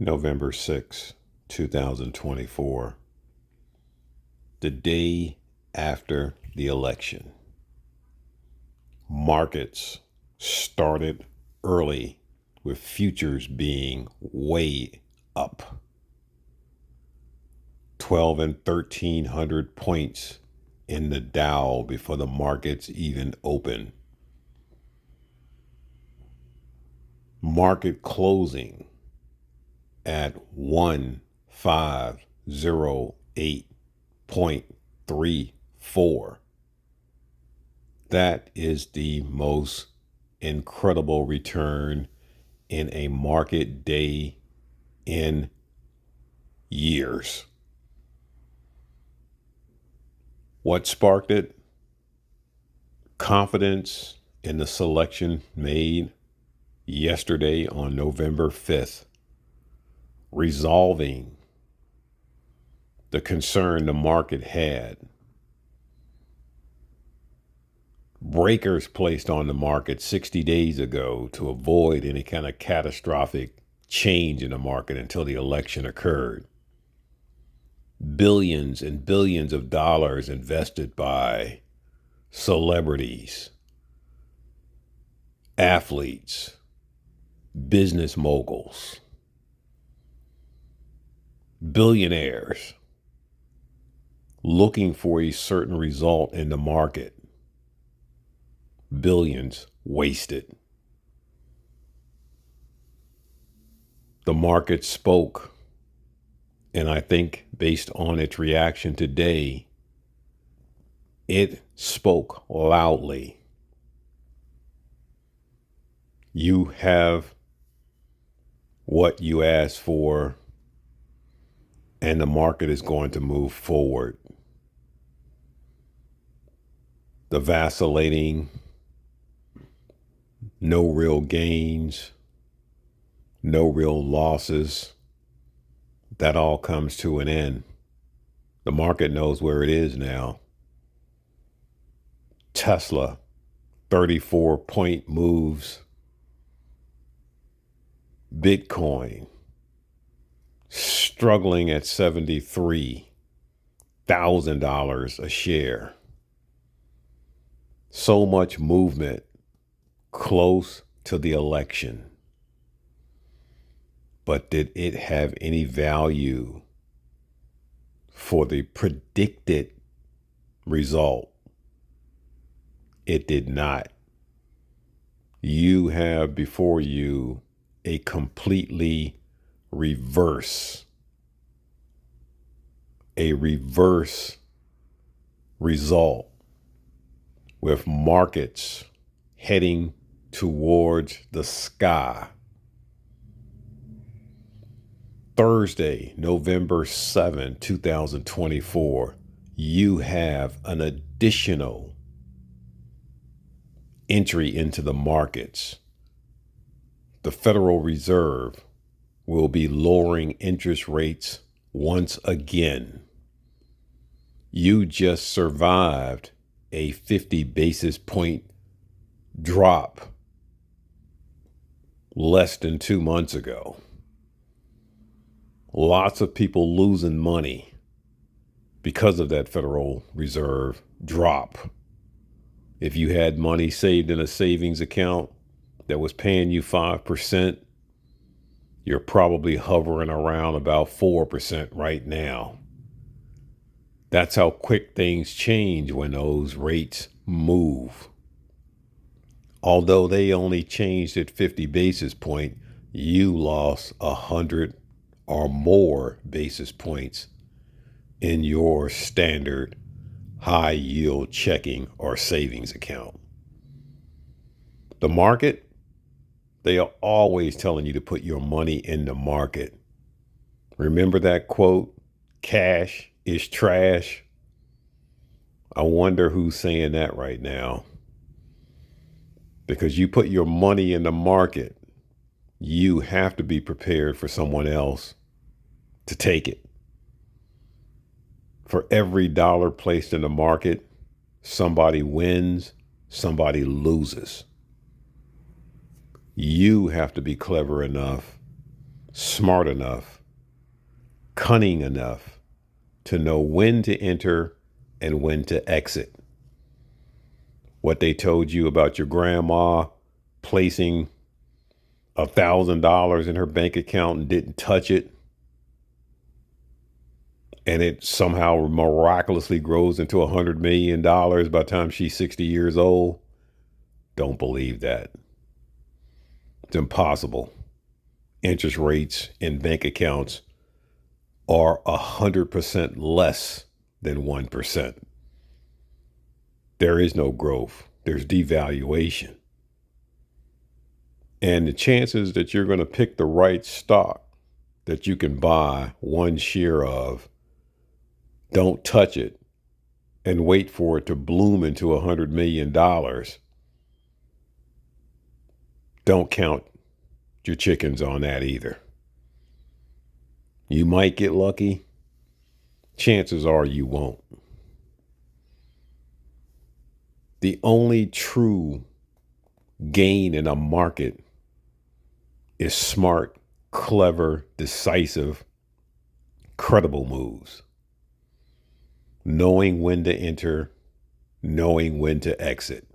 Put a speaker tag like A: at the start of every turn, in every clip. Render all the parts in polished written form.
A: November 6, 2024, the day after the election. Markets started early with futures being way up. 12 and 1300 points in the Dow before the markets even open. Market closing at 1508.34. That is the most incredible return in a market day in years. What sparked it? Confidence in the selection made yesterday on November 5th, resolving the concern the market had. Breakers placed on the market 60 days ago to avoid any kind of catastrophic change in the market until the election occurred. Billions and billions of dollars invested by celebrities, athletes, business moguls, billionaires looking for a certain result in the market. Billions wasted. The market spoke, and I think based on its reaction today, it spoke loudly. You have what you asked for, and the market is going to move forward. The vacillating, no real gains, no real losses, that all comes to an end. The market knows where it is now. Tesla, 34-point moves. Bitcoin, struggling at $73,000 a share. So much movement close to the election. But did it have any value for the predicted result? It did not. You have before you a completely reverse result, with markets heading towards the sky. Thursday, November 7, 2024, you have an additional entry into the markets. The Federal Reserve will be lowering interest rates once again. You just survived a 50 basis point drop less than 2 months ago. Lots of people losing money because of that Federal Reserve drop. If you had money saved in a savings account that was paying you 5%, you're probably hovering around about 4% right now. That's how quick things change when those rates move. Although they only changed at 50 basis point, you lost 100 or more basis points in your standard high yield checking or savings account. The market, they are always telling you to put your money in the market. Remember that quote, cash is trash? I wonder who's saying that right now. Because you put your money in the market, you have to be prepared for someone else to take it. For every dollar placed in the market, somebody wins, somebody loses. You have to be clever enough smart enough, cunning enough to know when to enter and when to exit. What they told you about your grandma placing $1,000 in her bank account and didn't touch it, and it somehow miraculously grows into $100 million by the time she's 60 years old. Don't believe that. It's impossible. Interest rates in bank accounts are 100% less than 1%. There is no growth. There's devaluation. And the chances that you're going to pick the right stock that you can buy one share of, don't touch it, and wait for it to bloom into $100 million, don't count your chickens on that either. You might get lucky. Chances are you won't. The only true gain in a market is smart, clever, decisive, credible moves. Knowing when to enter, knowing when to exit,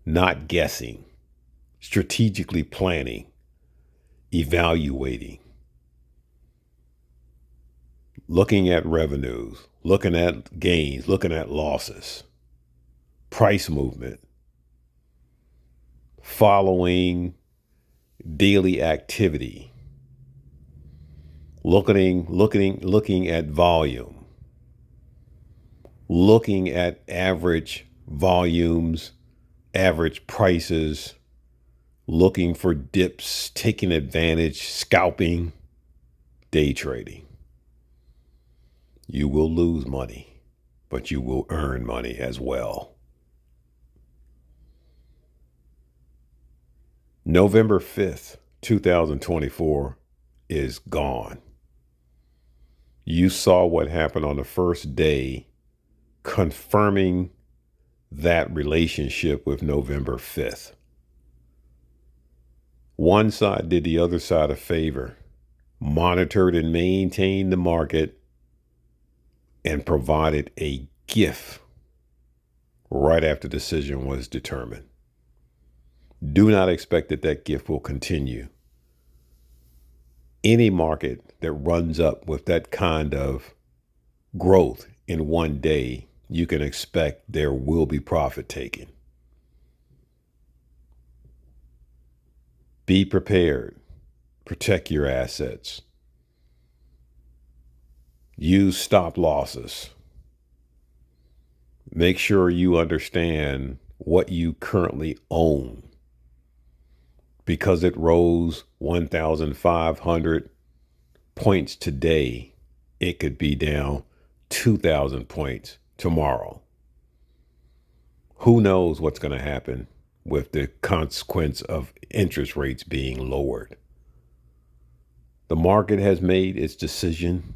A: not guessing, strategically planning, evaluating, looking at revenues, looking at gains, looking at losses, price movement, following daily activity, looking at volume, looking at average volumes, average prices, looking for dips, taking advantage, scalping, day trading. You will lose money, but you will earn money as well. November 5th, 2024 is gone. You saw what happened on the first day, confirming that relationship with November 5th. One side did the other side a favor, monitored and maintained the market, and provided a gift right after the decision was determined. Do not expect that gift will continue. Any market that runs up with that kind of growth in one day, you can expect there will be profit taken. Be prepared. Protect your assets. Use stop losses. Make sure you understand what you currently own. Because it rose 1,500 points today, it could be down 2,000 points tomorrow. Who knows what's going to happen with the consequence of interest rates being lowered? The market has made its decision.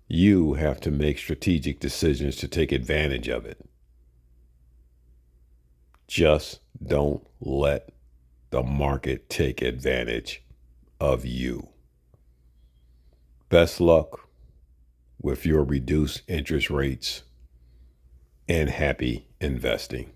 A: You have to make strategic decisions to take advantage of it. Just don't let the market take advantage of you. Best luck with your reduced interest rates and happy investing.